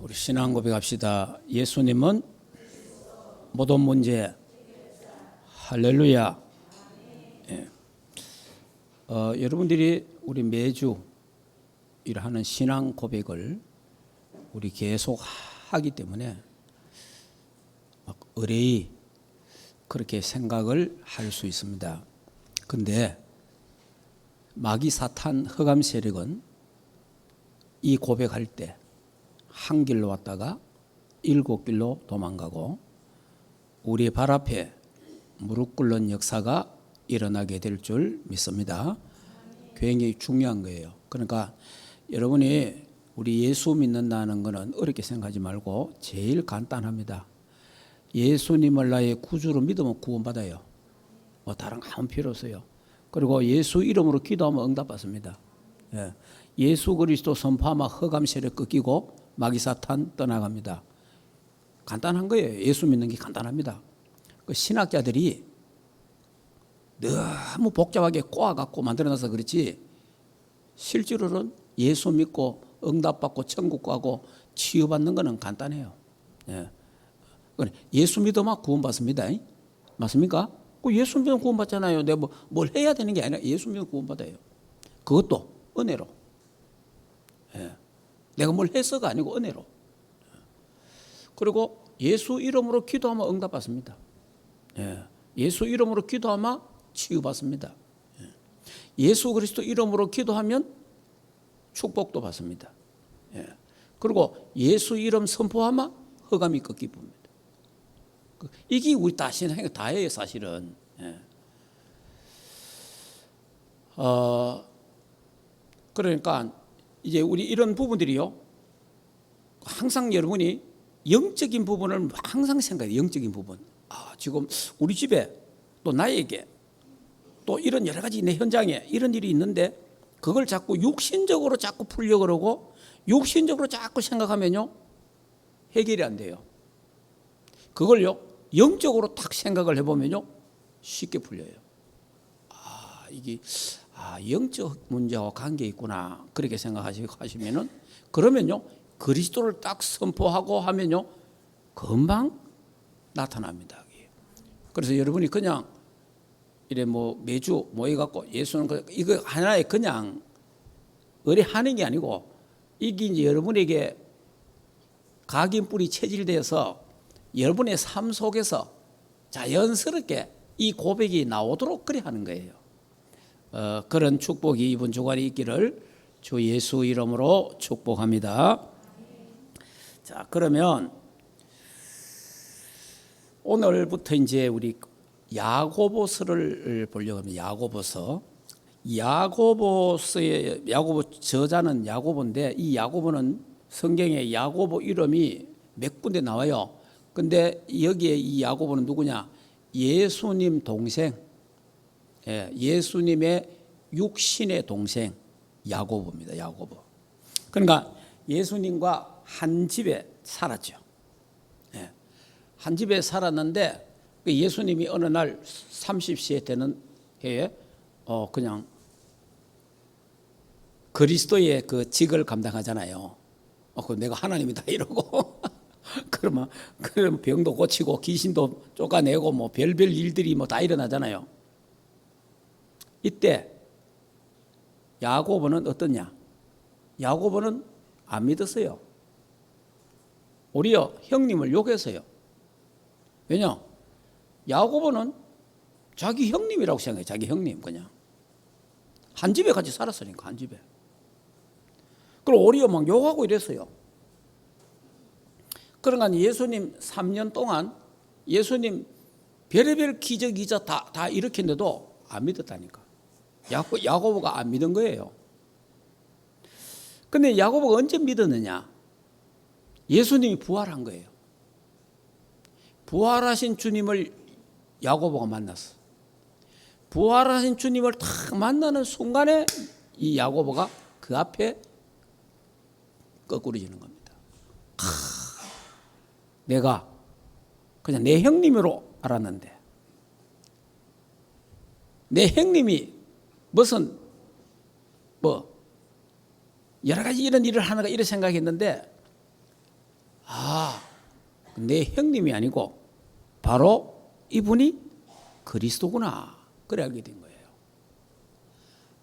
우리 신앙 고백합시다. 예수님은 모든 문제. 할렐루야. 예. 여러분들이 우리 매주 일하는 신앙 고백을 우리 계속 하기 때문에 막 의뢰이 그렇게 생각을 할 수 있습니다. 근데 마귀 사탄 흑암 세력은 이 고백할 때 한 길로 왔다가 7길로 도망가고 우리 발 앞에 무릎 꿇는 역사가 일어나게 될 줄 믿습니다. 굉장히 중요한 거예요. 그러니까 여러분이 우리 예수 믿는다는 것은 어렵게 생각하지 말고 제일 간단합니다. 예수님을 나의 구주로 믿으면 구원받아요. 뭐 다른 거 아무 필요 없어요. 그리고 예수 이름으로 기도하면 응답받습니다. 예수 그리스도 선포하면 흑암 세력 꺾이고 마귀 사탄 떠나갑니다. 간단한 거예요. 예수 믿는 게 간단합니다. 그 신학자들이 너무 복잡하게 꼬아갖고 만들어놔서 그렇지 실제로는 예수 믿고 응답받고 천국 가고 치유받는 거는 간단해요. 예수 믿으면 구원받습니다. 맞습니까? 예수 믿으면 구원받잖아요. 내가 뭘 해야 되는 게 아니라 예수 믿으면 구원받아요. 그것도 은혜로. 내가 뭘 해서가 아니고 은혜로. 그리고 예수 이름으로 기도하면 응답받습니다. 예수 이름으로 기도하면 치유받습니다. 예수 그리스도 이름으로 기도하면 축복도 받습니다. 그리고 예수 이름 선포하면 흑암이 꺾이 봅니다. 이게 우리 다 신앙이 다예요, 사실은. 그러니까 이제 우리 이런 부분들이요, 항상 여러분이 영적인 부분을 항상 생각해요. 영적인 부분. 지금 우리 집에 또 나에게 또 이런 여러 가지 내 현장에 이런 일이 있는데 그걸 자꾸 육신적으로 자꾸 풀려고 그러고 육신적으로 자꾸 생각하면요 해결이 안 돼요. 그걸요 영적으로 딱 생각을 해보면요 쉽게 풀려요. 이게 영적 문제와 관계 있구나 그렇게 생각하시면은 그러면요 그리스도를 딱 선포하고 하면요 금방 나타납니다. 그래서 여러분이 그냥 이래 매주 모여갖고 예수는 이거 하나의 그냥 의뢰하는 게 아니고 이게 이제 여러분에게 각인뿔이 체질되어서 여러분의 삶 속에서 자연스럽게 이 고백이 나오도록 그래 하는 거예요. 그런 축복이 이번 주간에 있기를 주 예수 이름으로 축복합니다. 자, 그러면 오늘부터 이제 우리 야고보서를 보려고 합니다. 야고보서의 야고보 저자는 야고보인데 이 야고보는 성경에 야고보 이름이 몇 군데 나와요. 근데 여기에 이 야고보는 누구냐? 예수님 동생, 예수님의 육신의 동생 야고보입니다. 야고보. 그러니까 예수님과 한 집에 살았죠. 한 집에 살았는데 예수님이 어느 날 30세 되는 해에 그냥 그리스도의 그 직을 감당하잖아요. 내가 하나님이다 이러고 그러면 병도 고치고 귀신도 쫓아내고 별별 일들이 다 일어나잖아요. 이때 야고보는 어떠냐? 야고보는 안 믿었어요. 오히려 형님을 욕했어요. 왜냐? 야고보는 자기 형님이라고 생각해요. 자기 형님 그냥. 한 집에 같이 살았으니까 한 집에. 그리고 오히려 막 욕하고 이랬어요. 그러니까 예수님 3년 동안 예수님 별의별 기적 이적 다 일으켰는데도 안 믿었다니까. 야고보가 안 믿은 거예요. 근데 야고보가 언제 믿었느냐? 예수님이 부활한 거예요. 부활하신 주님을 야고보가 만났어. 부활하신 주님을 딱 만나는 순간에 이 야고보가 그 앞에 거꾸로지는 겁니다. 내가 그냥 내 형님으로 알았는데 내 형님이 무슨 여러 가지 이런 일을 하는가 이런 생각했는데 내 형님이 아니고 바로 이분이 그리스도구나. 그래 알게 된 거예요.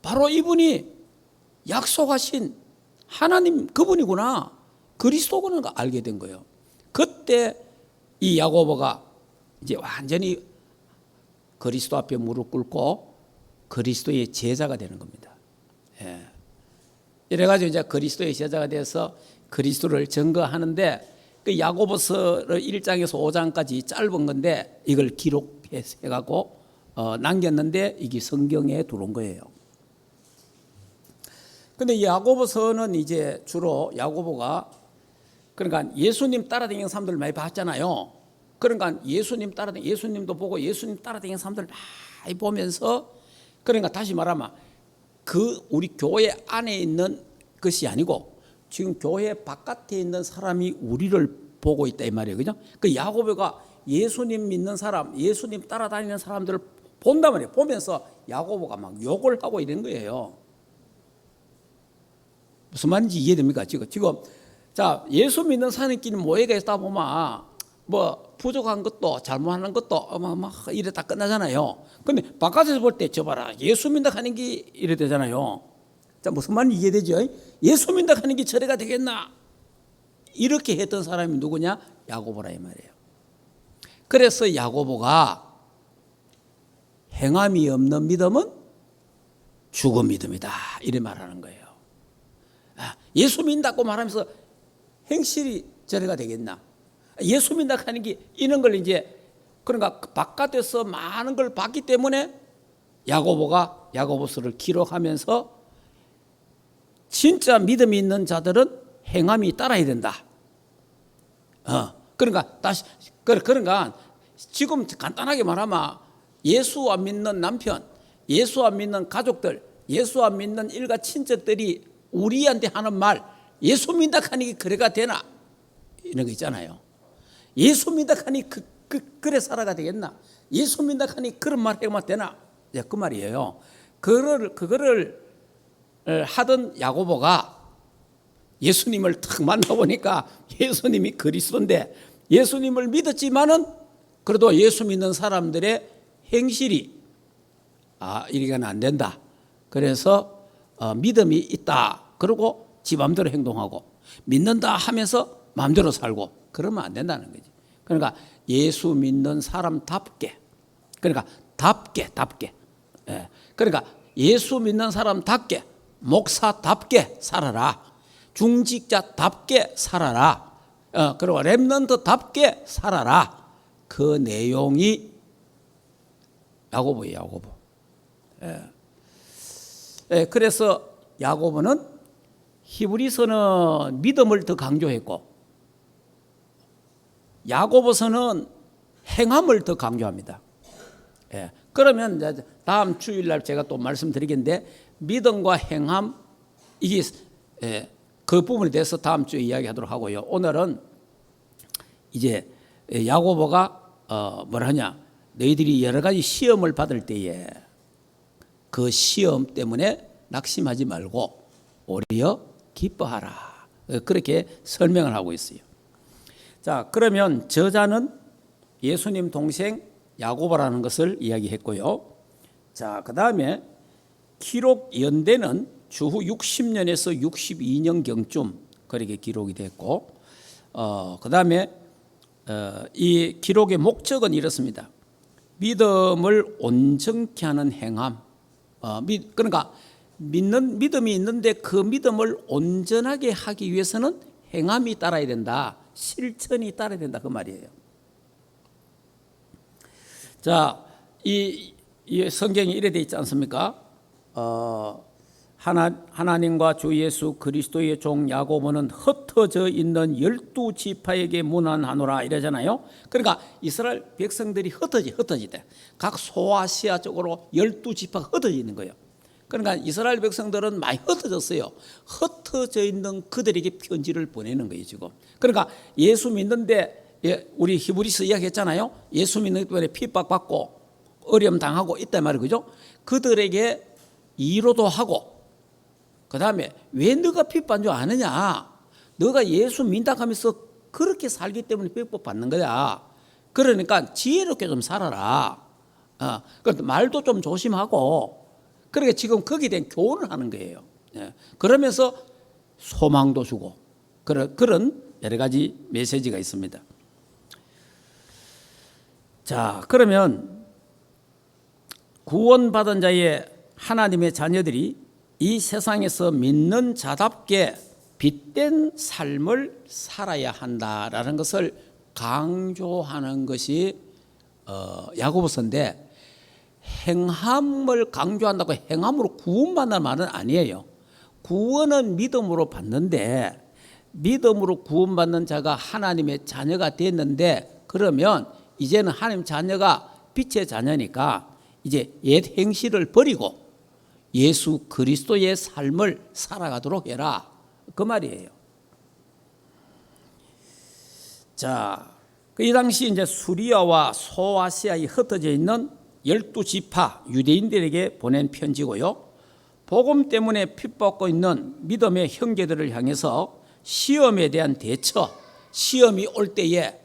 바로 이분이 약속하신 하나님 그분이구나. 그리스도구나 알게 된 거예요. 그때 이 야고보가 이제 완전히 그리스도 앞에 무릎 꿇고 그리스도의 제자가 되는 겁니다. 예. 이래가지고 이제 그리스도의 제자가 돼서 그리스도를 증거하는데 그 야고보서를 1장에서 5장까지 짧은 건데 이걸 기록해갖고 남겼는데 이게 성경에 들어온 거예요. 근데 야고보서는 이제 주로 야고보가 그러니까 예수님 따라다니는 사람들 많이 봤잖아요. 그러니까 예수님도 보고 예수님 따라다니는 사람들 많이 보면서 그러니까 다시 말하면 그 우리 교회 안에 있는 것이 아니고 지금 교회 바깥에 있는 사람이 우리를 보고 있다 이 말이에요. 그죠? 그 야고보가 예수님 믿는 사람, 예수님 따라다니는 사람들을 본단 말이에요. 보면서 야고보가 막 욕을 하고 이런 거예요. 무슨 말인지 이해됩니까? 지금 자, 예수 믿는 사람끼리 모여가 있다 보면 뭐 부족한 것도 잘못하는 것도 막 이래 다 끝나잖아요. 근데 바깥에서 볼 때 저 봐라 예수 믿다 하는 게 이래 되잖아요. 자, 무슨 말인지 이해되죠? 예수 믿다 하는 게 저래가 되겠나? 이렇게 했던 사람이 누구냐? 야고보라 이 말이에요. 그래서 야고보가 행함이 없는 믿음은 죽은 믿음이다 이래 말하는 거예요. 예수 믿는다고 말하면서 행실이 저래가 되겠나? 예수 믿는다 하는 게 이런 걸 이제 그러니까 바깥에서 많은 걸 봤기 때문에 야고보가 야고보서를 기록하면서 진짜 믿음이 있는 자들은 행함이 따라야 된다. 그러니까 지금 간단하게 말하면 예수 안 믿는 남편, 예수 안 믿는 가족들, 예수 안 믿는 일가 친척들이 우리한테 하는 말, 예수 믿다 하니 그래가 되나? 이런 거 있잖아요. 예수 믿다 하니 그래 살아가 되겠나? 예수 믿다 하니 그런 말 해만 되나? 그 말이에요. 그거를 하던 야고보가 예수님을 탁 만나보니까 예수님이 그리스도인데 예수님을 믿었지만은 그래도 예수 믿는 사람들의 행실이 이래가는 안 된다. 그래서 믿음이 있다. 그리고 지 마음대로 행동하고 믿는다 하면서 마음대로 살고 그러면 안 된다는 거지. 그러니까 예수 믿는 사람답게 그러니까 답게 예. 그러니까 예수 믿는 사람답게 목사답게 살아라. 중직자답게 살아라. 그리고 렘넌트답게 살아라. 그 내용이 야고보예요. 야고보. 예. 그래서 야고보는 히브리서는 믿음을 더 강조했고 야고보서는 행함을 더 강조합니다. 예. 그러면 다음 주일날 제가 또 말씀드리겠는데 믿음과 행함 이게 그 부분에 대해서 다음 주에 이야기하도록 하고요. 오늘은 이제 야고보가 뭐라 하냐 너희들이 여러 가지 시험을 받을 때에 그 시험 때문에 낙심하지 말고 오히려 기뻐하라. 그렇게 설명을 하고 있어요. 자, 그러면 저자는 예수님 동생 야고보라는 것을 이야기했고요. 자, 그 다음에 기록 연대는 주후 60년에서 62년경쯤 그렇게 기록이 됐고, 그 다음에 이 기록의 목적은 이렇습니다. 믿음을 온전케 하는 행함. 그러니까 믿음이 있는데 그 믿음을 온전하게 하기 위해서는 행함이 따라야 된다. 실천이 따라야 된다. 그 말이에요. 자, 이 성경이 이래 돼 있지 않습니까? 하나님과 주 예수 그리스도의 종 야고보는 흩어져 있는 12지파에게 문안하노라 이러잖아요. 그러니까 이스라엘 백성들이 흩어지대. 각 소아시아 쪽으로 12지파가 흩어져 있는 거예요. 그러니까 이스라엘 백성들은 많이 흩어졌어요. 흩어져 있는 그들에게 편지를 보내는 거예요, 지금. 그러니까 예수 믿는데 우리 히브리서 이야기했잖아요. 예수 믿는 때문에 핍박받고 어려움 당하고 있단 말이에요. 그죠? 그들에게 위로도 하고 그 다음에 왜 너가 핍박한 줄 아느냐? 너가 예수 믿다 하면서 그렇게 살기 때문에 핍박 받는 거야. 그러니까 지혜롭게 좀 살아라. 말도 좀 조심하고. 그러니까 지금 거기에 대한 교훈을 하는 거예요. 그러면서 소망도 주고 그런 여러 가지 메시지가 있습니다. 자, 그러면 구원받은 자의 하나님의 자녀들이 이 세상에서 믿는 자답게 빛된 삶을 살아야 한다라는 것을 강조하는 것이 야고보서인데, 행함을 강조한다고 행함으로 구원받는 말은 아니에요. 구원은 믿음으로 받는데, 믿음으로 구원받는 자가 하나님의 자녀가 됐는데, 그러면 이제는 하나님 자녀가 빛의 자녀니까 이제 옛 행실을 버리고 예수 그리스도의 삶을 살아가도록 해라, 그 말이에요. 자, 이 당시 이제 수리아와 소아시아에 흩어져 있는 12지파 유대인들에게 보낸 편지고요. 복음 때문에 핍박받고 있는 믿음의 형제들을 향해서 시험에 대한 대처, 시험이 올 때에,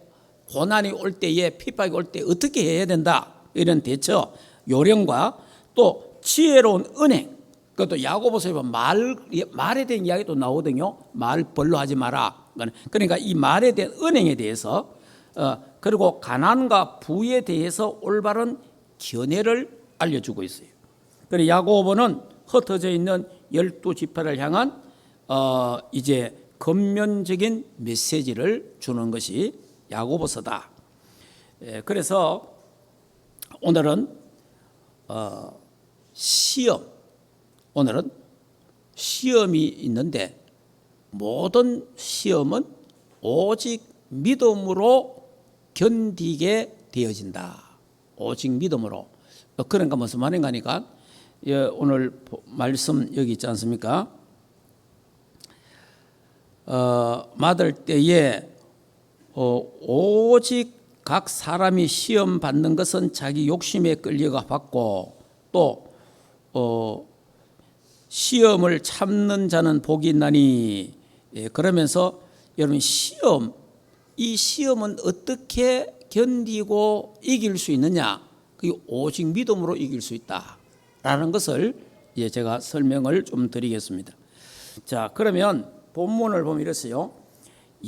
고난이 올 때에, 핍박이 올 때 어떻게 해야 된다, 이런 대처 요령과 또 지혜로운 은행, 그것도 야고보서에 보면 말에 대한 이야기도 나오거든요. 말 별로 하지 마라. 그러니까 이 말에 대한 은행에 대해서, 그리고 가난과 부에 대해서 올바른 견해를 알려주고 있어요. 그래서 야고보는 흩어져 있는 12지파를 향한 이제 근면적인 메시지를 주는 것이 야고보서다. 그래서 오늘은 오늘은 시험이 있는데, 모든 시험은 오직 믿음으로 견디게 되어진다. 오직 믿음으로. 그러니까 무슨 말인가 하니까, 오늘 말씀 여기 있지 않습니까? 맞을 때에 오직 각 사람이 시험 받는 것은 자기 욕심에 끌려가 받고, 또 시험을 참는 자는 복이 있나니. 그러면서 여러분, 이 시험은 어떻게 견디고 이길 수 있느냐? 그게 오직 믿음으로 이길 수 있다라는 것을 제가 설명을 좀 드리겠습니다. 자, 그러면 본문을 보면 이랬어요.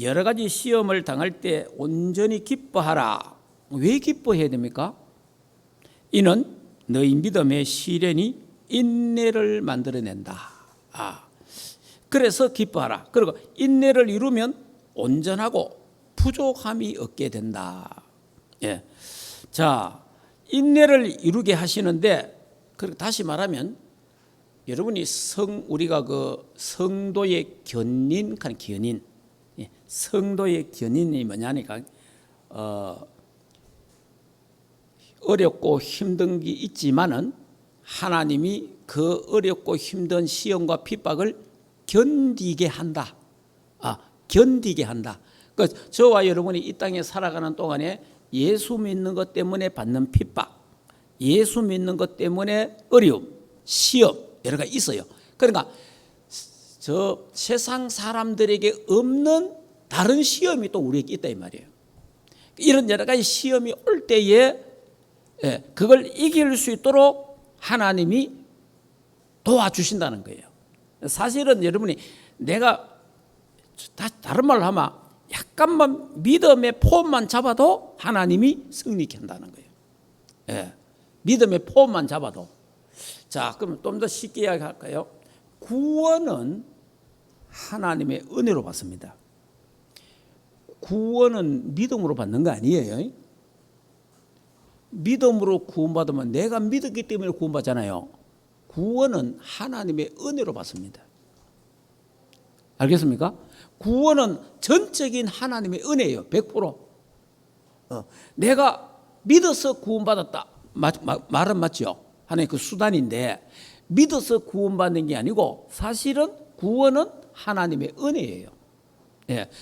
여러 가지 시험을 당할 때 온전히 기뻐하라. 왜 기뻐해야 됩니까? 이는 너희 믿음의 시련이 인내를 만들어낸다. 그래서 기뻐하라. 그리고 인내를 이루면 온전하고 부족함이 없게 된다. 자, 인내를 이루게 하시는데, 다시 말하면 여러분이 우리가 그 성도의 견인, 성도의 견인이 뭐냐니까, 어렵고 힘든 게 있지만은 하나님이 그 어렵고 힘든 시험과 핍박을 견디게 한다. 견디게 한다. 저와 여러분이 이 땅에 살아가는 동안에 예수 믿는 것 때문에 받는 핍박, 예수 믿는 것 때문에 어려움, 시험 여러 가지 있어요. 그러니까 저 세상 사람들에게 없는 다른 시험이 또 우리에게 있다 이 말이에요. 이런 여러 가지 시험이 올 때에 그걸 이길 수 있도록 하나님이 도와주신다는 거예요. 사실은 여러분이, 내가 다른 말로 하면 약간만 믿음의 폼만 잡아도 하나님이 승리케 한다는 거예요. 믿음의 폼만 잡아도. 자, 그럼 좀 더 쉽게 이야기할까요? 구원은 하나님의 은혜로 받습니다. 구원은 믿음으로 받는 거 아니에요. 믿음으로 구원받으면 내가 믿었기 때문에 구원받잖아요. 구원은 하나님의 은혜로 받습니다. 알겠습니까? 구원은 전적인 하나님의 은혜예요. 100%. 내가 믿어서 구원받았다. 말은 맞죠? 하나의 그 수단인데, 믿어서 구원받는 게 아니고 사실은 구원은 하나님의 은혜예요.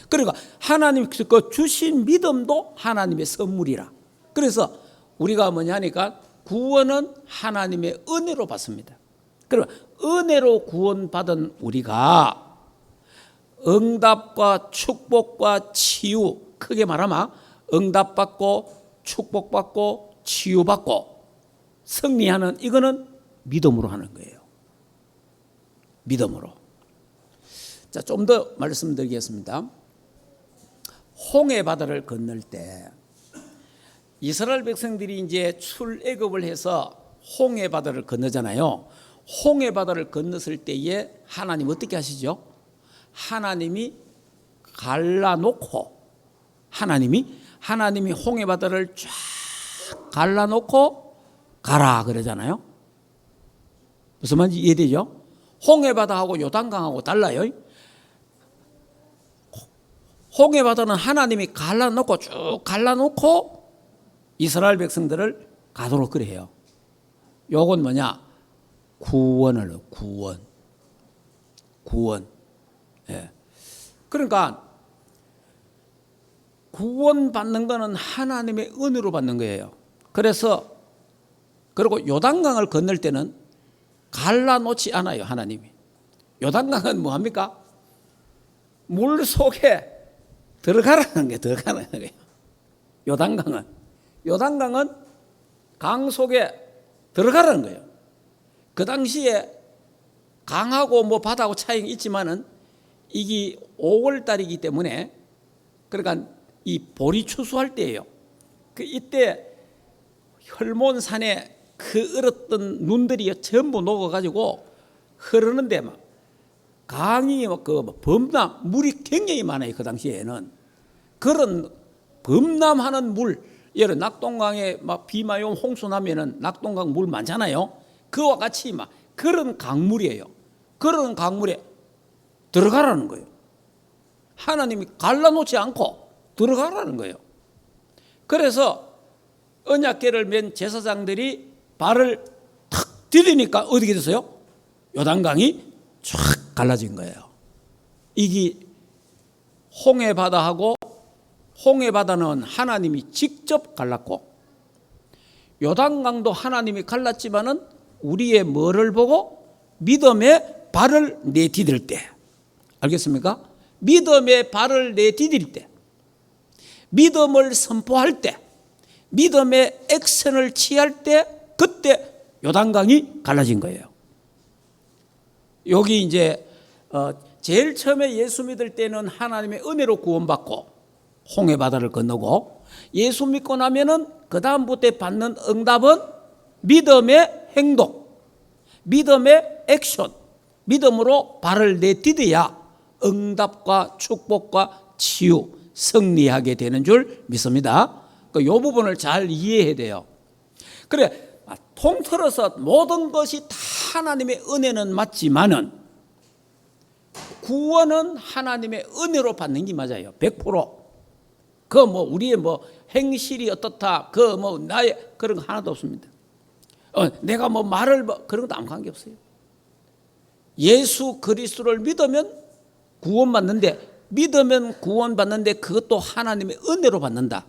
그러니까 하나님 그 주신 믿음도 하나님의 선물이라. 그래서 우리가 뭐냐 하니까 구원은 하나님의 은혜로 받습니다. 그러면 은혜로 구원받은 우리가 응답과 축복과 치유, 크게 말하면 응답받고 축복받고 치유받고 승리하는, 이거는 믿음으로 하는 거예요. 믿음으로. 자, 좀 더 말씀드리겠습니다. 홍해 바다를 건널 때 이스라엘 백성들이 이제 출애굽을 해서 홍해 바다를 건너잖아요. 홍해 바다를 건넜을 때에 하나님 어떻게 하시죠? 하나님이 갈라놓고, 하나님이 홍해 바다를 쫙 갈라놓고 가라 그러잖아요. 무슨 말인지 이해되죠? 홍해 바다하고 요단강하고 달라요. 홍해 바다는 하나님이 갈라놓고 쭉 갈라놓고 이스라엘 백성들을 가도록 그래요. 요건 뭐냐? 구원을, 구원. 예. 그러니까 구원 받는 거는 하나님의 은혜로 받는 거예요. 그래서 그리고 요단강을 건널 때는 갈라놓지 않아요, 하나님이. 요단강은 뭐합니까? 물 속에 들어가라는 게 들어가는 거예요. 요단강은 강 속에 들어가라는 거예요. 그 당시에 강하고 뭐 바다하고 차이가 있지만은 이게 5월 달이기 때문에, 그러니까 이 보리 추수할 때예요. 그 이때 혈몬산에 그 얼었던 눈들이 전부 녹아가지고 흐르는데 막 강이 그 범람, 물이 굉장히 많아요. 그 당시에는 그런 범람하는 물, 예를 낙동강에 막 비마용 홍수 나면은 낙동강 물 많잖아요. 그와 같이 막 그런 강물이에요. 그런 강물에 들어가라는 거예요. 하나님이 갈라놓지 않고 들어가라는 거예요. 그래서 언약궤를 맨 제사장들이 발을 탁 디디니까 어떻게 됐어요? 요단강이 쫙 갈라진 거예요. 이게 홍해 바다하고, 홍해 바다는 하나님이 직접 갈랐고 요단강도 하나님이 갈랐지만은 우리의 뭐를 보고? 믿음의 발을 내디딜 때. 알겠습니까? 믿음의 발을 내디딜 때, 믿음을 선포할 때, 믿음의 액션을 취할 때, 그때 요단강이 갈라진 거예요. 여기 이제 제일 처음에 예수 믿을 때는 하나님의 은혜로 구원받고 홍해 바다를 건너고, 예수 믿고 나면은 그 다음부터 받는 응답은 믿음의 행동, 믿음의 액션, 믿음으로 발을 내디뎌야 응답과 축복과 치유, 승리하게 되는 줄 믿습니다. 이 부분을 잘 이해해야 돼요. 그래, 통틀어서 모든 것이 다 하나님의 은혜는 맞지만은 구원은 하나님의 은혜로 받는 게 맞아요. 100%. 그 뭐 우리의 뭐 행실이 어떻다, 그 뭐 나의 그런 거 하나도 없습니다. 내가 뭐 말을 그런 것도 아무 관계 없어요. 예수 그리스도를 믿으면 구원받는데, 믿으면 구원받는데 그것도 하나님의 은혜로 받는다.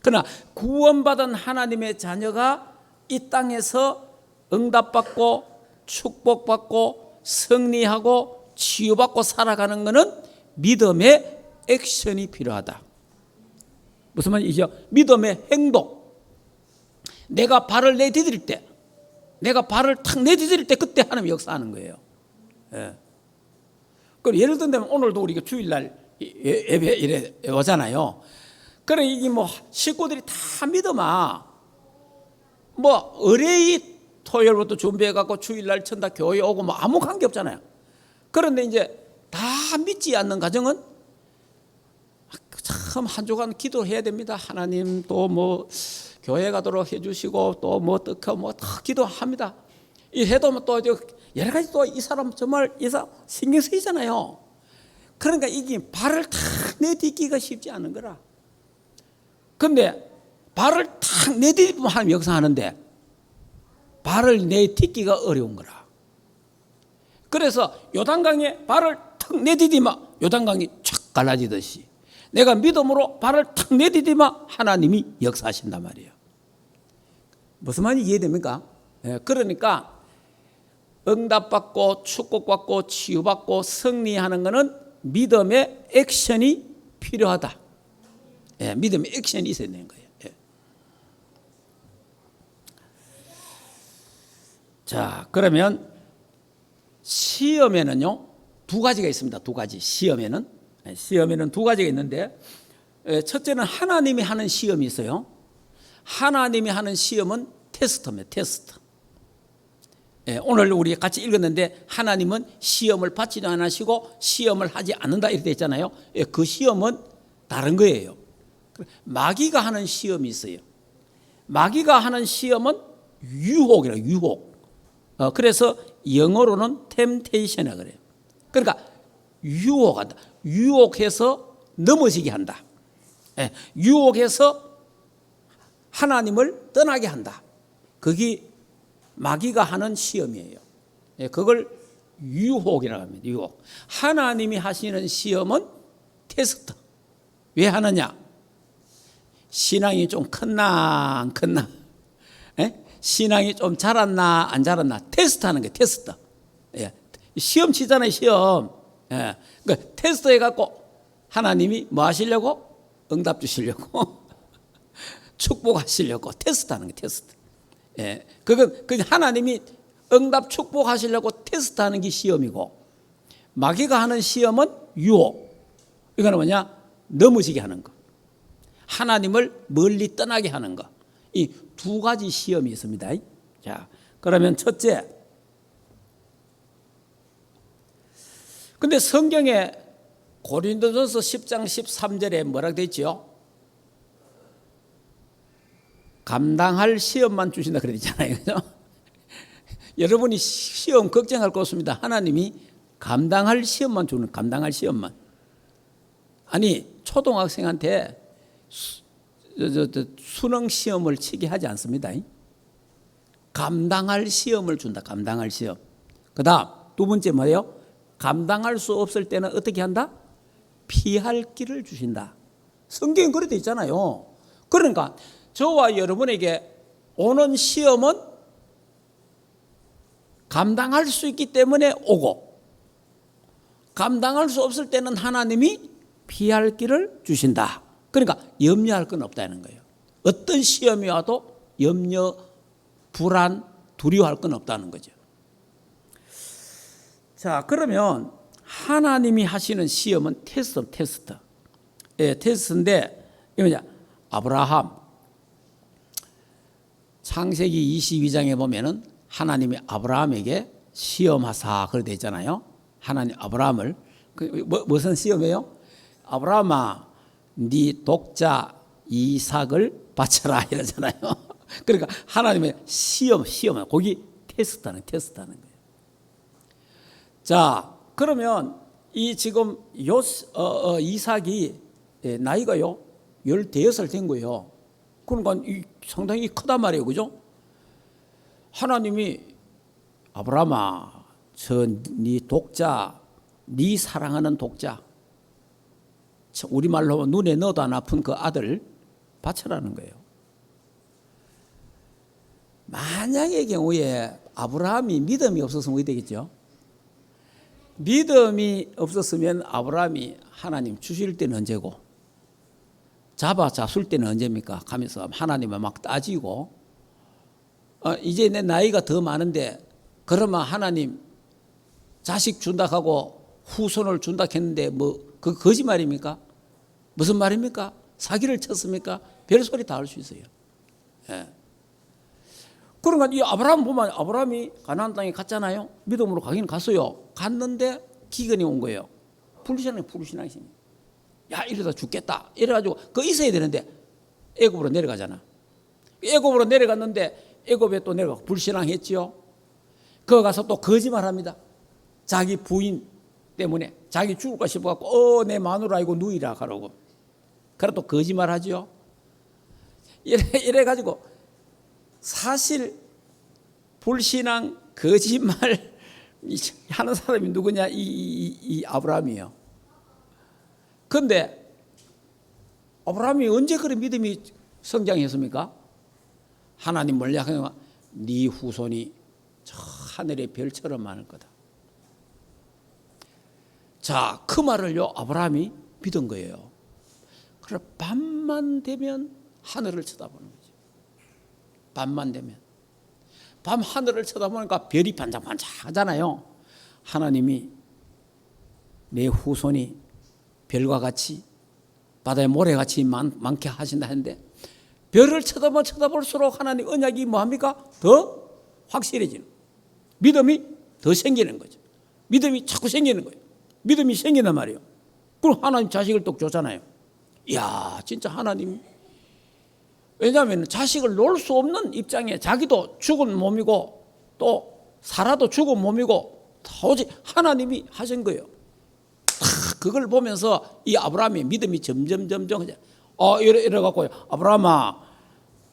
그러나 구원받은 하나님의 자녀가 이 땅에서 응답받고 축복받고 승리하고 치유받고 살아가는 것은 믿음의 액션이 필요하다. 무슨 말이죠? 믿음의 행동. 내가 발을 내디딜 때, 내가 발을 탁 내디딜 때 그때 하나님이 역사하는 거예요. 예. 예를 들면 오늘도 우리가 주일날 예배 이래 오잖아요. 그래, 이게 뭐 식구들이 다 믿어마 뭐 의뢰이 토요일부터 준비해갖고 주일날 천다 교회 오고 뭐 아무 관계 없잖아요. 그런데 이제 다 믿지 않는 가정은 참 한 주간 기도해야 됩니다. 하나님 또 뭐 교회 가도록 해주시고 또 뭐 어떻게 뭐 다 기도합니다. 이 해도 또 여러 가지 또 이 사람 정말 이사 신경 쓰이잖아요. 그러니까 이게 발을 탁 내딛기가 쉽지 않은 거라. 근데 발을 탁 내딛으면 하나님 역사하는데 발을 내딛기가 어려운 거라. 그래서 요단강에 발을 탁 내딛으면 요단강이 쫙 갈라지듯이 내가 믿음으로 발을 탁 내딛으면 하나님이 역사하신단 말이에요. 무슨 말인지 이해됩니까? 그러니까 응답받고 축복받고 치유받고 승리하는 것은 믿음의 액션이 필요하다. 예, 믿음의 액션이 있어야 되는 거예요. 예. 자, 그러면 시험에는요, 두 가지가 있습니다. 두 가지. 시험에는 두 가지가 있는데, 첫째는 하나님이 하는 시험이 있어요. 하나님이 하는 시험은 테스트입니다. 테스트. 오늘 우리 같이 읽었는데 하나님은 시험을 받지도 않으시고 시험을 하지 않는다 이렇게 됐잖아요. 그 시험은 다른 거예요. 마귀가 하는 시험이 있어요. 마귀가 하는 시험은 유혹이라고, 유혹. 그래서 영어로는 temptation이라고 그래요. 그러니까 유혹한다. 유혹해서 넘어지게 한다. 유혹해서 하나님을 떠나게 한다. 그게 마귀가 하는 시험이에요. 그걸 유혹이라고 합니다. 유혹. 하나님이 하시는 시험은 테스트. 왜 하느냐? 신앙이 좀 컸나 안 컸나? 신앙이 좀 자랐나 안 자랐나? 테스트하는 거예요. 테스트. 시험 치잖아요. 시험. 그러니까 테스트 해갖고 하나님이 뭐 하시려고? 응답 주시려고 축복하시려고 테스트하는 거예요. 테스트. 그건 하나님이 응답 축복하시려고 테스트하는 게 시험이고, 마귀가 하는 시험은 유혹. 이거는 뭐냐? 넘어지게 하는 거. 하나님을 멀리 떠나게 하는 거. 이 두 가지 시험이 있습니다. 자, 그러면 첫째. 근데 성경에 고린도전서 10장 13절에 뭐라고 되어 있죠? 감당할 시험만 주신다 그랬잖아요. 그죠? 여러분이 시험 걱정할 거 없습니다. 하나님이 감당할 시험만 주는, 감당할 시험만. 아니, 초등학생한테 수능 시험을 치게 하지 않습니다. 감당할 시험을 준다. 감당할 시험. 그 다음 두 번째 뭐예요? 감당할 수 없을 때는 어떻게 한다? 피할 길을 주신다. 성경에 그렇게 돼 있잖아요. 그러니까 저와 여러분에게 오는 시험은 감당할 수 있기 때문에 오고, 감당할 수 없을 때는 하나님이 피할 길을 주신다. 그러니까 염려할 건 없다는 거예요. 어떤 시험이 와도 염려, 불안, 두려워할 건 없다는 거죠. 자, 그러면 하나님이 하시는 시험은 테스트. 테스트인데, 이거 뭐냐? 아브라함. 창세기 22장에 보면은 하나님이 아브라함에게 시험하사 그렇게 되어 있잖아요. 하나님 아브라함을 무슨 시험이에요? 아브라함아, 네 독자 이삭을 바쳐라 이러잖아요. 그러니까 하나님의 시험, 거기 테스트하는 거예요. 자, 그러면 이 지금 이삭이 나이가요 15살 된 거예요. 그러니까 상당히 크단 말이에요. 그죠? 하나님이 아브라함아, 네 독자, 네 사랑하는 독자, 우리말로 눈에 넣어도 안 아픈 그 아들 바쳐라는 거예요. 만약의 경우에 아브라함이 믿음이 없었으면 어떻게 되겠죠? 믿음이 없었으면 아브라함이 하나님 주실 때는 언제고 잡을 때는 언제입니까? 가면서 하나님을 막 따지고, 이제 내 나이가 더 많은데 그러면 하나님 자식 준다 하고 후손을 준다 했는데 뭐 그 거짓말입니까? 무슨 말입니까? 사기를 쳤습니까? 별소리 다 할 수 있어요. 그러니까 이 아브라함 보면 아브라함이 가나안 땅에 갔잖아요. 믿음으로 가긴 갔어요. 갔는데 기근이 온 거예요. 불신앙이십니다. 야, 이러다 죽겠다. 이래가지고 그거 있어야 되는데 애굽으로 내려가잖아. 애굽으로 내려갔는데 애굽에 또 내려가고 불신앙했지요. 거기 가서 또 거짓말합니다. 자기 부인 때문에 자기 죽을까 싶어갖고 내 마누라 이거 누이라 하라고. 그래 또 거짓말하지요. 이래가지고 사실 불신앙 거짓말 하는 사람이 누구냐? 이 아브라함이에요. 그런데 아브라함이 언제 그런 믿음이 성장했습니까? 하나님 몰약하면 네 후손이 저 하늘의 별처럼 많을 거다. 자, 그 말을요 아브라함이 믿은 거예요. 그래 밤만 되면 하늘을 쳐다보는 거죠. 밤만 되면 밤 하늘을 쳐다보니까 별이 반짝반짝하잖아요. 하나님이 내 후손이 별과 같이 바다의 모래같이 많게 하신다 했는데 별을 쳐다볼수록 하나님 언약이 뭐합니까? 더 확실해지는, 믿음이 더 생기는 거죠. 믿음이 자꾸 생기는 거예요. 믿음이 생긴단 말이에요. 그럼 하나님 자식을 또 줬잖아요. 이야, 진짜 하나님. 왜냐하면 자식을 놓을 수 없는 입장에 자기도 죽은 몸이고 또 살아도 죽은 몸이고 오직 하나님이 하신 거예요. 그걸 보면서 이 아브라함의 믿음이 점점 이래갖고 아브라함아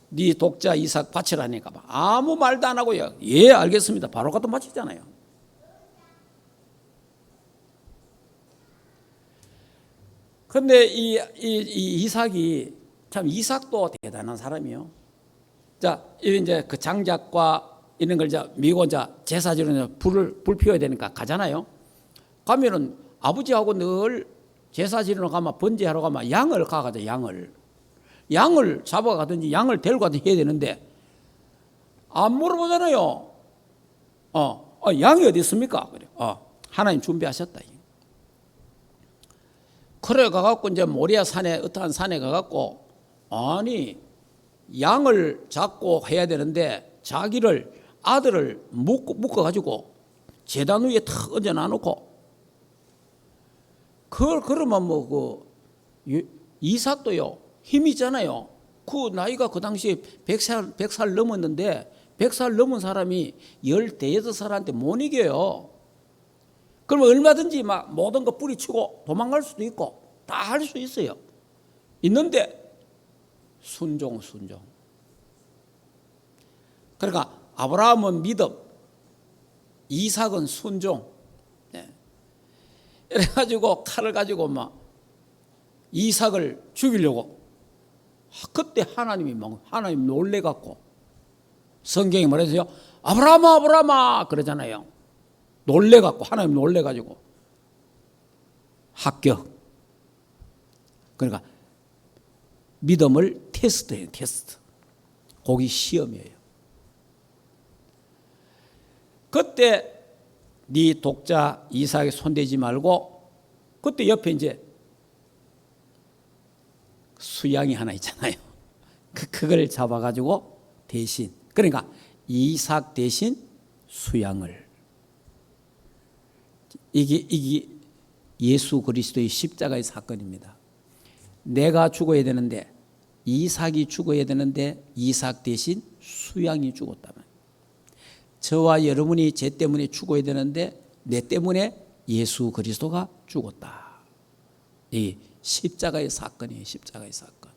네 독자 이삭 바치라니까 아무 말도 안 하고요. 예 알겠습니다. 바로 갖다 바치잖아요. 그런데 이 이삭이 참 이삭도 대단한 사람이요. 자 이제 그 장작과 이런 걸 이제 미고 이제 제사 지르는 불 피워야 되니까 가잖아요. 가면은 아버지하고 늘 제사 지르러 가면 번제하러 가면 양을 가가지고 양을 잡아가든지 양을 데리고 가든지 해야 되는데 안 물어보잖아요. 양이 어디 있습니까? 그래. 하나님 준비하셨다. 그래 가갖고 이제 모리아 산에 어떠한 산에 가갖고 아니 양을 잡고 해야 되는데 자기를 아들을 묶어가지고 제단 위에 탁 얹어 놔놓고 그러면 이삭도요 힘이 있잖아요. 그 나이가 그 당시에 100살 넘었는데 100살 넘은 사람이 15살한테 못 이겨요. 그러면 얼마든지 막 모든 거 뿌리치고 도망갈 수도 있고 다 할 수 있어요. 있는데 순종. 그러니까 아브라함은 믿음, 이삭은 순종. 이래가지고 칼을 가지고 막 이삭을 죽이려고 그때 하나님 놀래갖고 성경이 뭐랬어요? 아브라함아 그러잖아요. 놀래갖고 하나님 놀래가지고 합격. 그러니까 믿음을 테스트해요. 테스트. 거기 시험이에요. 그때 네 독자 이삭에 손대지 말고 그때 옆에 이제 수양이 하나 있잖아요. 그걸 잡아가지고 대신 그러니까 이삭 대신 수양을 이게 예수 그리스도의 십자가의 사건입니다. 내가 죽어야 되는데 이삭이 죽어야 되는데 이삭 대신 수양이 죽었다면 저와 여러분이 죄 때문에 죽어야 되는데 내 때문에 예수 그리스도가 죽었다. 이 십자가의 사건이에요. 십자가의 사건.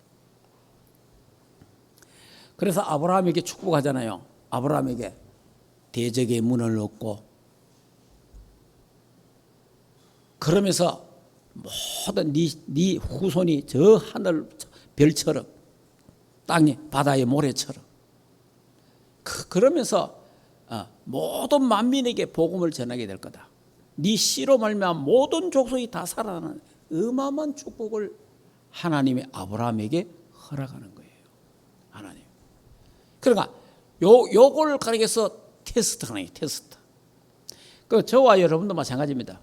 그래서 아브라함에게 축복하잖아요. 아브라함에게 대적의 문을 얻고 그러면서 모든 네 후손이 저 하늘 별처럼 땅에 바다의 모래처럼 그러면서 모든 만민에게 복음을 전하게 될 거다. 네 씨로 말미암아 모든 족속이 다 살아나는 어마어마한 축복을 하나님이 아브라함에게 허락하는 거예요. 하나님. 그러니까 요걸 가리켜서 테스트하는 거예요. 테스트. 그 저와 여러분도 마찬가지입니다.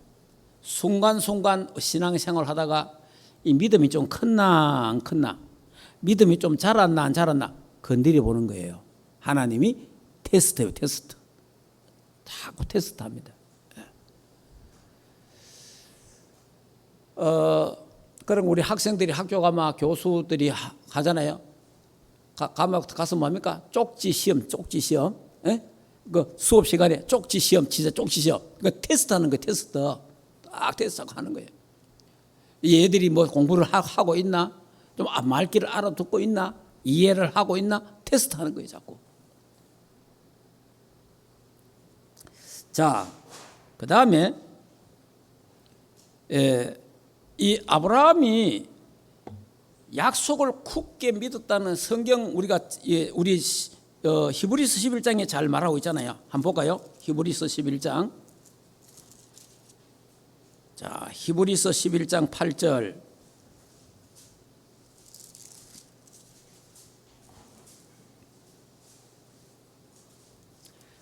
순간순간 신앙생활 하다가 이 믿음이 좀 컸나 안 컸나, 믿음이 좀 자랐나 안 자랐나 건드려 보는 거예요. 하나님이 테스트예요. 테스트. 자꾸 테스트합니다. 그럼 우리 학생들이 학교 가면 교수들이 가잖아요. 가서 뭡니까? 쪽지 시험. 그 수업 시간에 쪽지 시험, 진짜 쪽지 시험. 그 테스트하는 거 테스트. 딱 테스트하고 하는 거예요. 얘들이 뭐 공부를 하고 있나? 좀 말귀를 알아듣고 있나? 이해를 하고 있나? 테스트하는 거예요, 자꾸. 자, 그 다음에 이 아브라함이 약속을 굳게 믿었다는 성경 우리 히브리서 11장에 잘 말하고 있잖아요. 한번 볼까요? 히브리서 11장 자, 히브리서 11장 8절.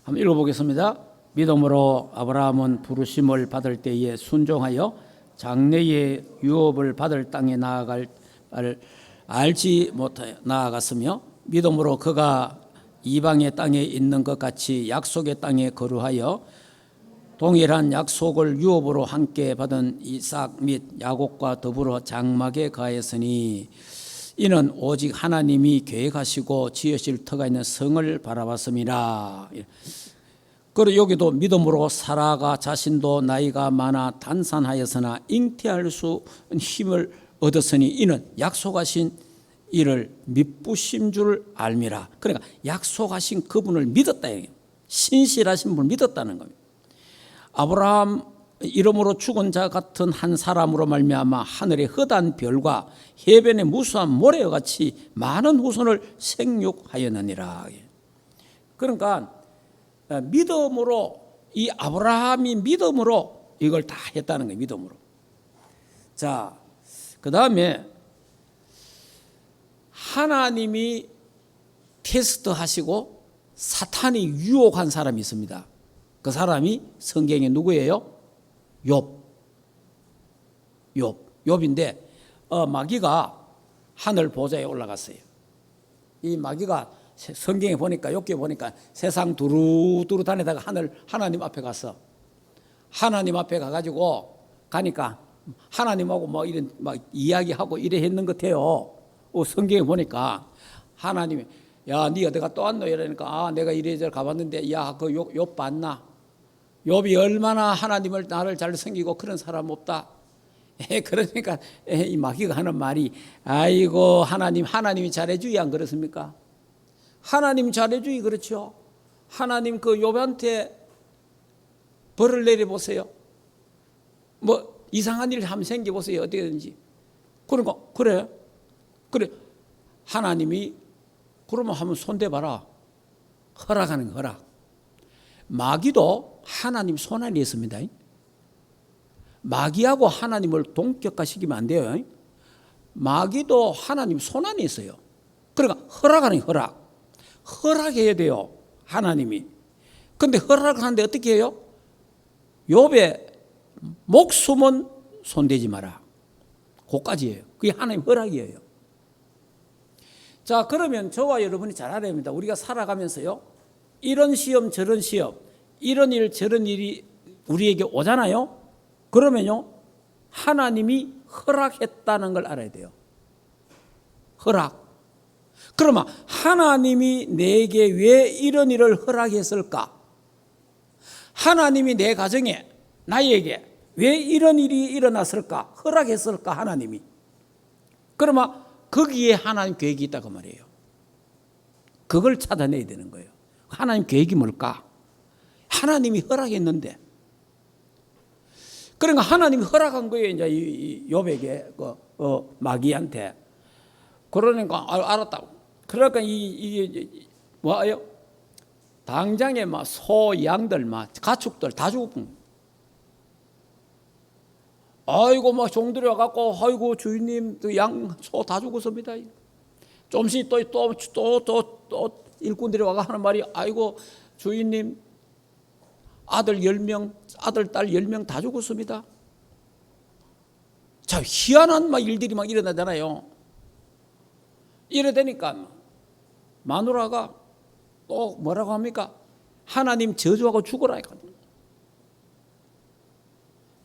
한번 읽어보겠습니다. 믿음으로 아브라함은 부르심을 받을 때에 순종하여 장래의 유업을 받을 땅에 나아갈 바를 알지 못하여 나아갔으며 믿음으로 그가 이방의 땅에 있는 것 같이 약속의 땅에 거류하여 동일한 약속을 유업으로 함께 받은 이삭 및 야곱과 더불어 장막에 거하였으니 이는 오직 하나님이 계획하시고 지으실 터가 있는 성을 바라봤음이라. 그리고 여기도 믿음으로 사라가 자신도 나이가 많아 단산하였으나 잉태할 수 힘을 얻었으니 이는 약속하신 이를 믿부심 줄 알미라. 그러니까 약속하신 그분을 믿었다. 신실하신 분을 믿었다는 겁니다. 아브라함 이름으로 죽은 자 같은 한 사람으로 말미암아 하늘의 허다한 별과 해변의 무수한 모래와 같이 많은 후손을 생육하였느니라. 그러니까 믿음으로, 이 아브라함이 믿음으로 이걸 다 했다는 거예요. 믿음으로. 자, 그 다음에 하나님이 테스트하시고 사탄이 유혹한 사람이 있습니다. 그 사람이 성경에 누구예요? 욥인데 마귀가 하늘 보좌에 올라갔어요. 이 마귀가 성경에 보니까, 욥기에 보니까 세상 두루두루 다니다가 하나님 앞에 갔어. 하나님 앞에 가가지고 가니까 하나님하고 뭐 이런 막 이야기하고 이래 했는 것 같아요. 성경에 보니까 하나님이 야, 네가 내가 또 왔노 이러니까 내가 이래저래 가봤는데 야, 그 욥 봤나? 욥이 얼마나 하나님을 나를 잘 섬기고 그런 사람 없다. 그러니까 이 마귀가 하는 말이 아이고 하나님이 잘해주기 안 그렇습니까? 하나님 잘해주기 그렇죠. 하나님 그 욥한테 벌을 내려보세요. 뭐 이상한 일 한번 생겨보세요. 어떻게든지. 그러니까 그래 하나님이 그러면 한번 손대봐라. 허락하는 거 허락. 마귀도 하나님 손안에 있습니다. 마귀하고 하나님을 동격화시키면 안 돼요. 마귀도 하나님 손안에 있어요. 그러니까 허락하는 허락. 허락해야 돼요. 하나님이. 그런데 허락하는데 어떻게 해요? 욥의 목숨은 손대지 마라. 그까지예요. 그게 하나님 허락이에요. 자, 그러면 저와 여러분이 잘 알아야 합니다. 우리가 살아가면서요, 이런 시험 저런 시험, 이런 일 저런 일이 우리에게 오잖아요. 그러면요, 하나님이 허락했다는 걸 알아야 돼요. 허락. 그러면 하나님이 내게 왜 이런 일을 허락했을까? 하나님이 내 가정에, 나에게 왜 이런 일이 일어났을까? 허락했을까? 하나님이. 그러면 거기에 하나님 계획이 있다고 말이에요. 그걸 찾아내야 되는 거예요. 하나님 계획이 뭘까? 하나님이 허락했는데. 그러니까 하나님이 허락한 거예요. 이제 이 욥에게 마귀한테. 그러니까 알았다고. 그러니까 이게 뭐예요? 당장에 막 소, 양들, 막 가축들 다 죽고. 아이고 막 종들이 와갖고 아이고 주인님 양, 소 다 죽었습니다. 좀씩 또 일꾼들이 와가 하는 말이 아이고 주인님 아들 10명, 아들 딸 10명 다 죽었습니다. 자, 희한한 막 일들이 막 일어나잖아요. 이래되니까 마누라가 또 뭐라고 합니까? 하나님 저주하고 죽어라 했거든요.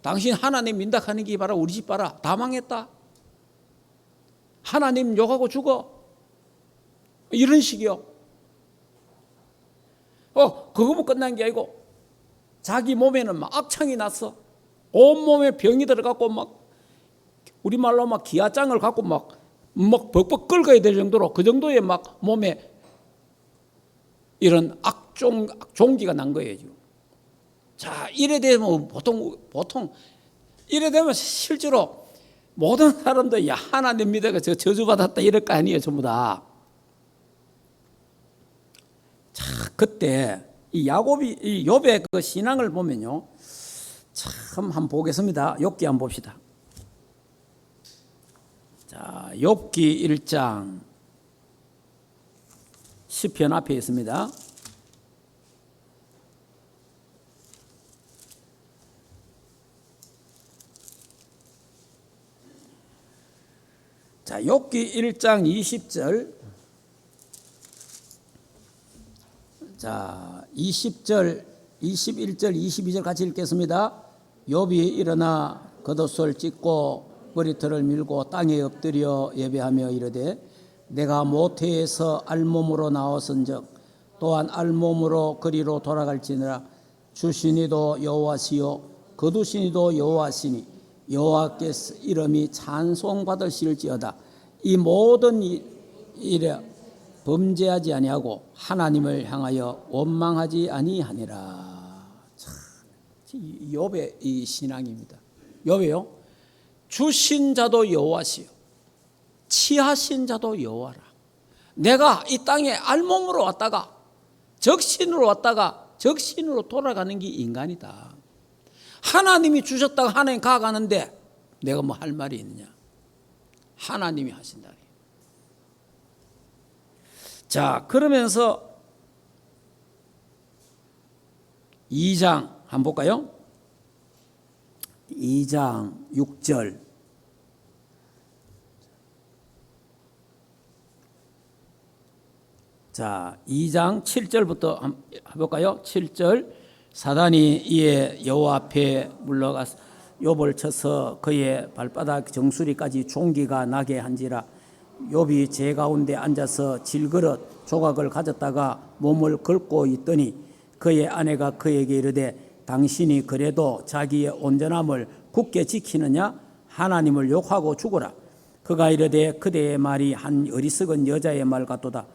당신 하나님 민닥하는 게 봐라, 우리 집 봐라, 다 망했다. 하나님 욕하고 죽어. 이런 식이요. 그거만 끝난 게 아니고 자기 몸에는 막 악창이 났어. 온몸에 병이 들어갖고 막 우리말로 막 기아장을 갖고 막 벅벅 긁어야 될 정도로 그 정도의 막 몸에 이런 악종기가 난 거예요. 지금. 자, 이래 되면 보통 이래 되면 실제로 모든 사람들 야 하나님 믿어가 저주받았다 이럴 거 아니에요. 전부 다. 자, 그때 이 야곱이 이 욥의 그 신앙을 보면요, 참 한번 보겠습니다. 욥기 한번 봅시다. 자, 욥기 1장 시편 앞에 있습니다. 자, 욥기 1장 20절. 자, 20절, 21절, 22절 같이 읽겠습니다. 욥이 일어나 겉옷을 찢고 머리털을 밀고 땅에 엎드려 예배하며 이르되 내가 모태에서 알몸으로 나왔은즉 또한 알몸으로 그리로 돌아갈지니라. 주시니도 여호와시요 거두시니도 여호와시니 여호와께서 이름이 찬송받으실지어다. 이 모든 일에 범죄하지 아니하고 하나님을 향하여 원망하지 아니하니라. 참, 욥의 이 신앙입니다. 욥이요, 주신 자도 여호와시요 취하신 자도 여호와라. 내가 이 땅에 알몸으로 왔다가 적신으로 왔다가 적신으로 돌아가는 게 인간이다. 하나님이 주셨다가 하나님 가가는데 내가 뭐 할 말이 있느냐. 하나님이 하신다. 자, 그러면서 2장 한번 볼까요? 2장 6절. 자, 2장 7절부터 한번 볼까요? 7절. 사단이 이에 여호와 앞에 물러가서 욥을 쳐서 그의 발바닥 정수리까지 종기가 나게 한지라. 욥이 제 가운데 앉아서 질그릇 조각을 가졌다가 몸을 긁고 있더니 그의 아내가 그에게 이르되 당신이 그래도 자기의 온전함을 굳게 지키느냐? 하나님을 욕하고 죽어라. 그가 이르되 그대의 말이 한 어리석은 여자의 말 같도다.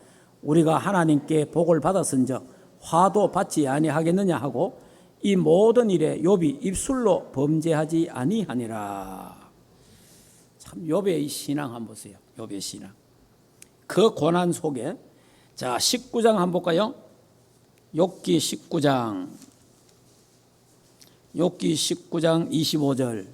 우리가 하나님께 복을 받았은즉 화도 받지 아니하겠느냐 하고 이 모든 일에 욥이 입술로 범죄하지 아니하니라. 참 욥의 이 신앙 한번 보세요. 욥의 신앙. 그 고난 속에 자 19장 한번 볼까요? 욥기 19장 25절.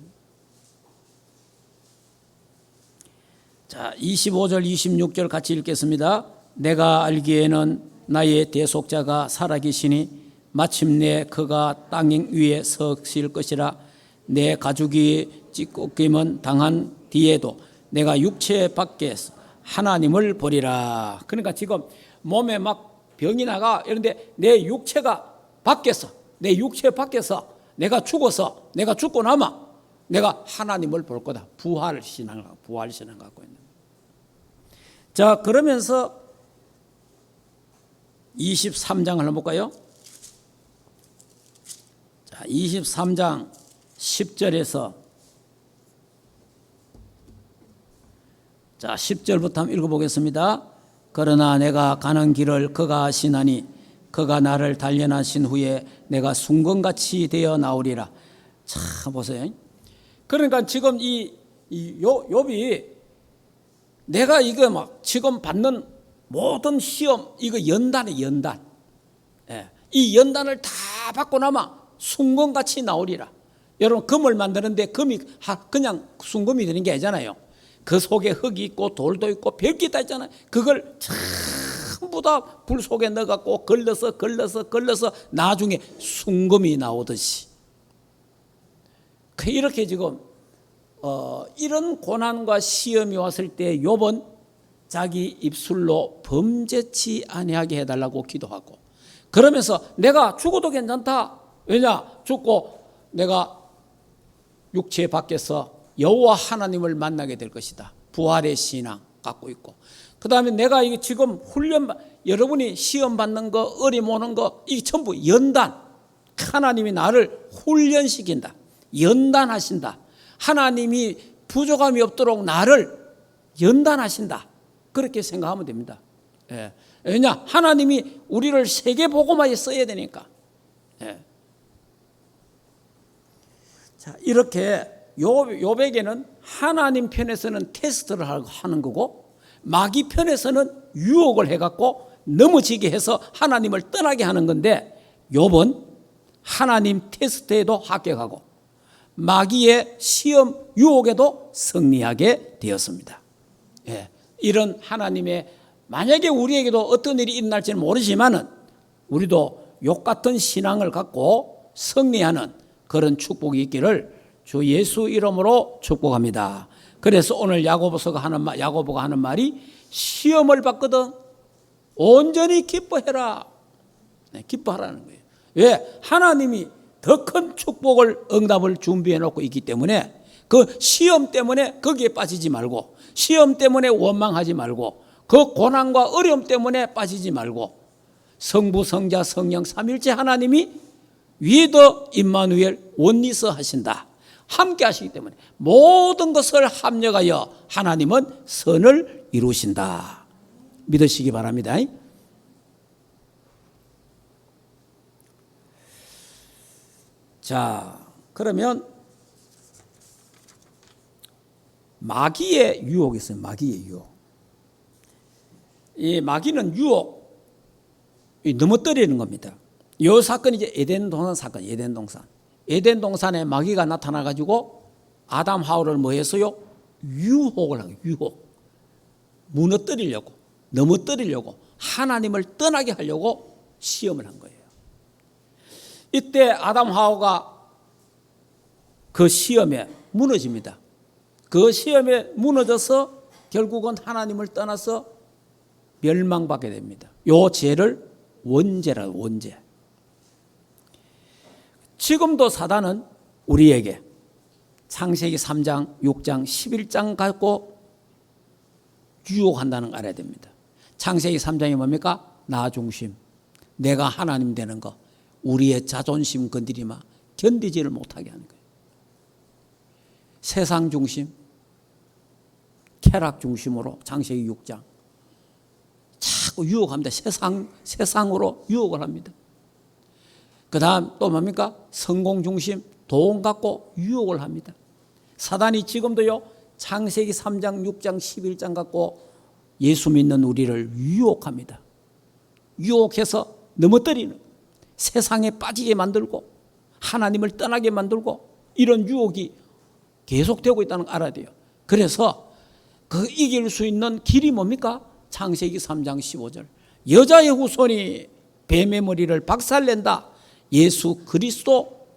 자 25절 26절 같이 읽겠습니다. 내가 알기에는 나의 대속자가 살아계시니 마침내 그가 땅 위에 서실 것이라. 내 가죽이 찢김은 당한 뒤에도 내가 육체 밖에서 하나님을 보리라. 그러니까 지금 몸에 막 병이 나가 이런데 내 육체가 밖에서 내 육체 밖에서 내가 죽어서 내가 죽고 나면 내가 하나님을 볼 거다. 부활 신앙 갖고 있는. 자, 그러면서 23장을 한번 볼까요? 자, 23장 10절에서 자, 10절부터 한번 읽어보겠습니다. 그러나 내가 가는 길을 그가 아시나니 그가 나를 단련하신 후에 내가 순금같이 되어 나오리라. 자, 보세요. 그러니까 지금 욥이 내가 이거 막 지금 받는 모든 시험 이거 연단이에요. 연단. 예. 이 연단을 다 받고 나면 순금같이 나오리라. 여러분 금을 만드는데 금이 그냥 순금이 되는 게 아니잖아요. 그 속에 흙이 있고 돌도 있고 별게 다 있잖아요. 그걸 전부 다 불 속에 넣어갖고 걸러서 나중에 순금이 나오듯이. 이렇게 지금 이런 고난과 시험이 왔을 때 욥은 자기 입술로 범죄치 아니하게 해달라고 기도하고 그러면서 내가 죽어도 괜찮다. 왜냐? 죽고 내가 육체 밖에서 여호와 하나님을 만나게 될 것이다. 부활의 신앙 갖고 있고 그 다음에 내가 이게 지금 여러분이 시험 받는 거 어림 오는 거 이게 전부 연단. 하나님이 나를 훈련시킨다. 연단하신다. 하나님이 부족함이 없도록 나를 연단하신다. 그렇게 생각하면 됩니다. 예. 왜냐? 하나님이 우리를 세계복음화에 써야 되니까. 예. 자, 이렇게 욥에게는 하나님 편에서는 테스트를 하는 거고 마귀 편에서는 유혹을 해갖고 넘어지게 해서 하나님을 떠나게 하는 건데 욥은 하나님 테스트에도 합격하고 마귀의 시험 유혹에도 승리하게 되었습니다. 예, 이런 하나님의, 만약에 우리에게도 어떤 일이 일어날지는 모르지만은 우리도 욕 같은 신앙을 갖고 승리하는 그런 축복이 있기를 주 예수 이름으로 축복합니다. 그래서 오늘 야고보가 하는 말이, 시험을 받거든 온전히 기뻐해라. 네, 기뻐하라는 거예요. 왜? 하나님이 더 큰 축복을, 응답을 준비해 놓고 있기 때문에 그 시험 때문에 거기에 빠지지 말고, 시험 때문에 원망하지 말고, 그 고난과 어려움 때문에 빠지지 말고, 성부, 성자, 성령 삼일째 하나님이 위더 임마누엘 원리스 하신다. 함께 하시기 때문에 모든 것을 합력하여 하나님은 선을 이루신다. 믿으시기 바랍니다. 자, 그러면 마귀의 유혹이 있어요. 마귀의 유혹. 이 마귀는 유혹이 넘어뜨리는 겁니다. 이 사건이 이제 에덴 동산 사건, 에덴 동산. 에덴 동산에 마귀가 나타나 가지고 아담 하와를 뭐 했어요? 유혹을 하고, 유혹. 무너뜨리려고, 넘어뜨리려고, 하나님을 떠나게 하려고 시험을 한 거예요. 이때 아담 하와가 그 시험에 무너집니다. 그 시험에 무너져서 결국은 하나님을 떠나서 멸망받게 됩니다. 요 죄를 원죄라고, 원죄. 지금도 사단은 우리에게 창세기 3장, 6장, 11장 갖고 유혹한다는 걸 알아야 됩니다. 창세기 3장이 뭡니까? 나 중심, 내가 하나님 되는 거, 우리의 자존심 건드리마 견디지를 못하게 하는 거예요. 세상 중심, 쾌락 중심으로 창세기 6장 자꾸 유혹합니다. 세상으로 유혹을 합니다. 그 다음 또 뭡니까? 성공 중심, 돈 갖고 유혹을 합니다. 사단이 지금도요, 창세기 3장, 6장, 11장 갖고 예수 믿는 우리를 유혹합니다. 유혹해서 넘어뜨리는, 세상에 빠지게 만들고 하나님을 떠나게 만들고, 이런 유혹이 계속되고 있다는 걸 알아야 돼요. 그래서 그 이길 수 있는 길이 뭡니까? 창세기 3장 15절. 여자의 후손이 뱀의 머리를 박살낸다. 예수 그리스도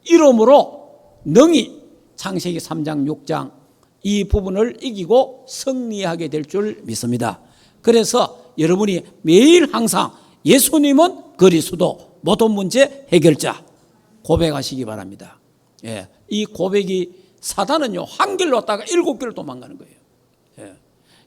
이름으로 능히 창세기 3장 6장 이 부분을 이기고 승리하게 될 줄 믿습니다. 그래서 여러분이 매일 항상 예수님은 그리스도 모든 문제 해결자 고백하시기 바랍니다. 예, 이 고백이, 사단은요 한 길로 왔다가 7길로 도망가는 거예요. 예,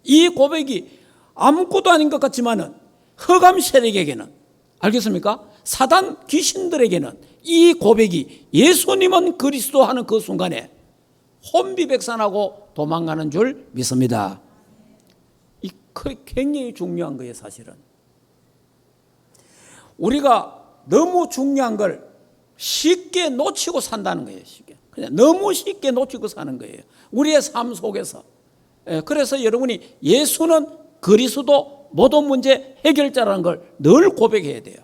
이 고백이 아무것도 아닌 것 같지만은 흑암 세력에게는, 알겠습니까? 사단 귀신들에게는 이 고백이 예수님은 그리스도 하는 그 순간에 혼비백산하고 도망가는 줄 믿습니다. 이 굉장히 중요한 거예요. 사실은 우리가 너무 중요한 걸 쉽게 놓치고 산다는 거예요. 쉽게, 그냥 너무 쉽게 놓치고 사는 거예요, 우리의 삶 속에서. 그래서 여러분이 예수는 그리스도 모든 문제 해결자라는 걸 늘 고백해야 돼요.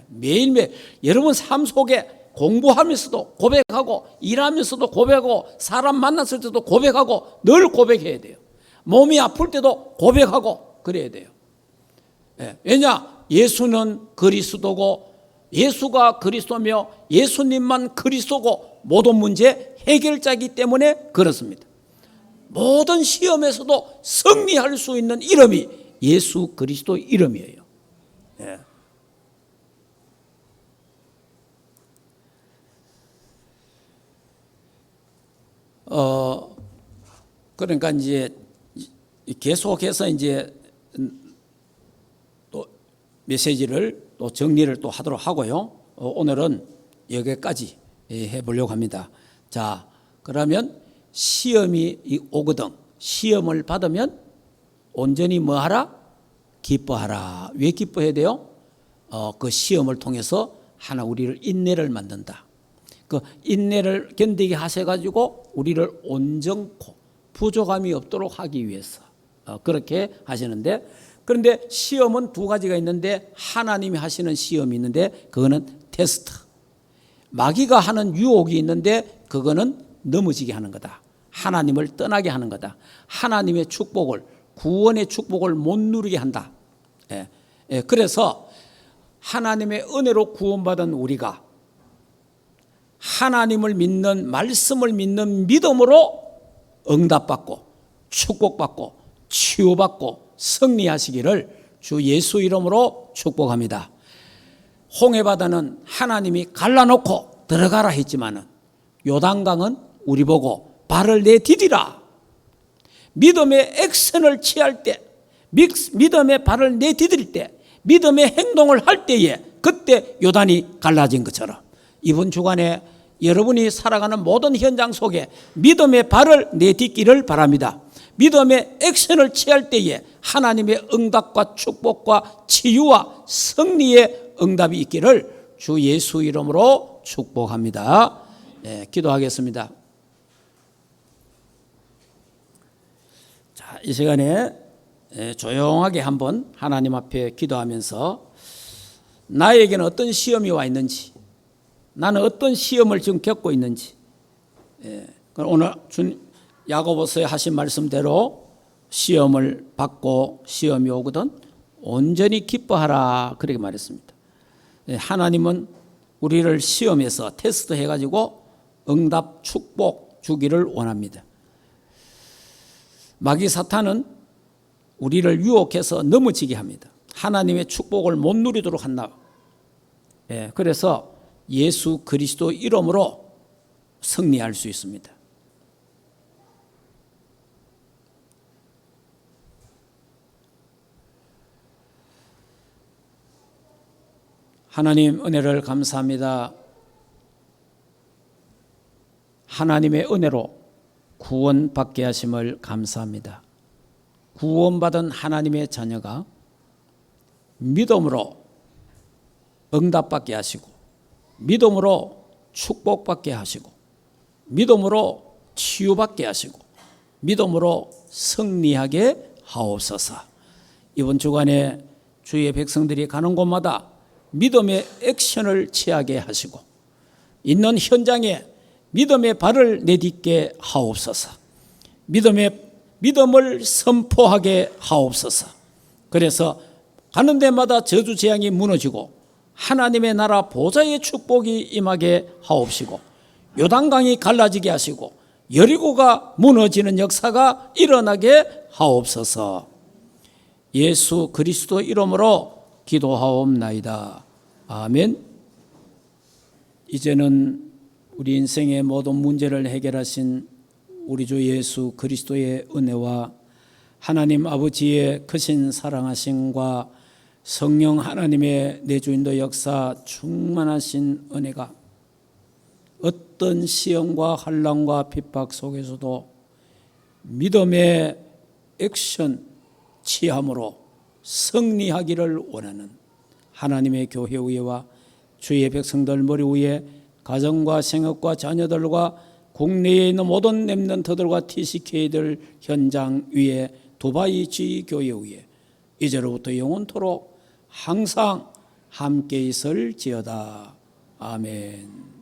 매일매일 여러분 삶 속에 공부하면서도 고백하고, 일하면서도 고백하고, 사람 만났을 때도 고백하고, 늘 고백해야 돼요. 몸이 아플 때도 고백하고 그래야 돼요. 왜냐? 예수는 그리스도고, 예수가 그리스도며 예수님만 그리스도고 모든 문제 해결자이기 때문에 그렇습니다. 모든 시험에서도 승리할 수 있는 이름이 예수 그리스도 이름이에요. 예. 그러니까 이제 계속해서 이제 또 메시지를 또 정리를 또 하도록 하고요. 오늘은 여기까지 해보려고 합니다. 자, 그러면 시험이 오거든, 시험을 받으면 온전히 뭐하라? 기뻐하라. 왜 기뻐해야 돼요? 그 시험을 통해서 하나 우리를 인내를 만든다. 그 인내를 견디게 하셔가지고 우리를 온전코 부족함이 없도록 하기 위해서 그렇게 하시는데, 그런데 시험은 두 가지가 있는데, 하나님이 하시는 시험이 있는데 그거는 테스트, 마귀가 하는 유혹이 있는데 그거는 넘어지게 하는 거다. 하나님을 떠나게 하는 거다. 하나님의 축복을, 구원의 축복을 못 누리게 한다. 그래서 하나님의 은혜로 구원받은 우리가 하나님을 믿는, 말씀을 믿는 믿음으로 응답받고 축복받고 치유받고 승리하시기를 주 예수 이름으로 축복합니다. 홍해바다는 하나님이 갈라놓고 들어가라 했지만은 요단강은 우리 보고 발을 내디디라. 믿음의 액션을 취할 때, 믿음의 발을 내디딜 때, 믿음의 행동을 할 때에 그때 요단이 갈라진 것처럼 이번 주간에 여러분이 살아가는 모든 현장 속에 믿음의 발을 내딛기를 바랍니다. 믿음의 액션을 취할 때에 하나님의 응답과 축복과 치유와 승리의 응답이 있기를 주 예수 이름으로 축복합니다. 기도하겠습니다. 자, 이 시간에 조용하게 한번 하나님 앞에 기도하면서 나에게는 어떤 시험이 와 있는지, 나는 어떤 시험을 지금 겪고 있는지, 오늘 야고보서에 하신 말씀대로 시험을 받고 시험이 오거든 온전히 기뻐하라 그렇게 말했습니다. 하나님은 우리를 시험해서 테스트해가지고 응답 축복 주기를 원합니다. 마귀 사탄은 우리를 유혹해서 넘어지게 합니다. 하나님의 축복을 못 누리도록 한다. 그래서 예수 그리스도 이름으로 승리할 수 있습니다. 하나님 은혜를 감사합니다. 하나님의 은혜로 구원받게 하심을 감사합니다. 구원받은 하나님의 자녀가 믿음으로 응답받게 하시고 믿음으로 축복받게 하시고 믿음으로 치유받게 하시고 믿음으로 승리하게 하옵소서. 이번 주간에 주의 백성들이 가는 곳마다 믿음의 액션을 취하게 하시고 있는 현장에 믿음의 발을 내딛게 하옵소서. 믿음을 선포하게 하옵소서. 그래서 가는 데마다 저주 재앙이 무너지고 하나님의 나라 보좌의 축복이 임하게 하옵시고 요단강이 갈라지게 하시고 여리고가 무너지는 역사가 일어나게 하옵소서. 예수 그리스도 이름으로 기도하옵나이다. 아멘. 이제는 우리 인생의 모든 문제를 해결하신 우리 주 예수 그리스도의 은혜와 하나님 아버지의 크신 사랑하심과 성령 하나님의 내주인도 역사 충만하신 은혜가 어떤 시험과 환난과 핍박 속에서도 믿음의 액션 취함으로 승리하기를 원하는 하나님의 교회 위에와 주의 백성들 머리 위에 가정과 생업과 자녀들과 국내에 있는 모든 렘넌트들과 TCK들 현장 위에 두바이 지교회 위에 이제로부터 영원토록 항상 함께 있을지어다. 아멘.